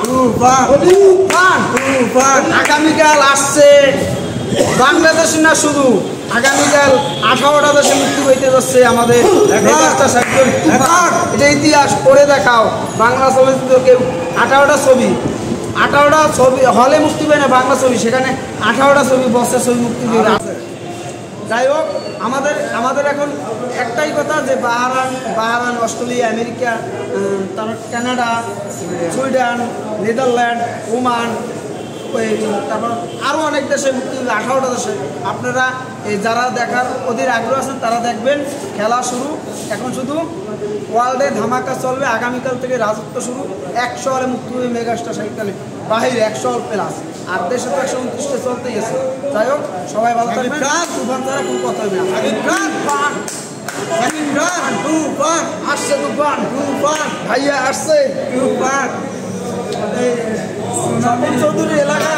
তুফান আগামীকাল আসছে বাংলাদেশ না শুধু আগামীকাল 18টা দেশে মুক্তি হইতে যাচ্ছে আমাদের এটা ইতিহাস পড়ে দেখাও বাংলা চলচ্চিত্র কেউ 18টা ছবি হলে মুক্তি পায় না বাংলা ছবি সেখানে 18টা ছবি বছর ছবি মুক্তি দিয়ে আছে। যাই হোক আমাদের এখন একটাই কথা যে বাহারান অস্ট্রেলিয়া আমেরিকা তারপর কানাডা সুইডেন নেদারল্যান্ড ওমান তারপর আরও অনেক দেশে মুক্তি 18টা দেশে আপনারা যারা দেখার অধীর আগ্রহ আছেন তারা দেখবেন। খেলা শুরু এখন শুধু ওয়ার্ল্ডে ধামাকা চলবে আগামীকাল থেকে রাজত্ব শুরু 100 হলে মুক্তি হবে মেগাস্টার সাহিত্যালে বাহিরে 100 হল প্লাস আর দেশে তো 129 চলতেই আছে। যাই হোক সবাই ভালো থাকবেন। তুফান ছাড়া কোনো কথা হবে না। আসছে তুফান ভাইয়া আসছে তুফান চৌধুরী এলাকা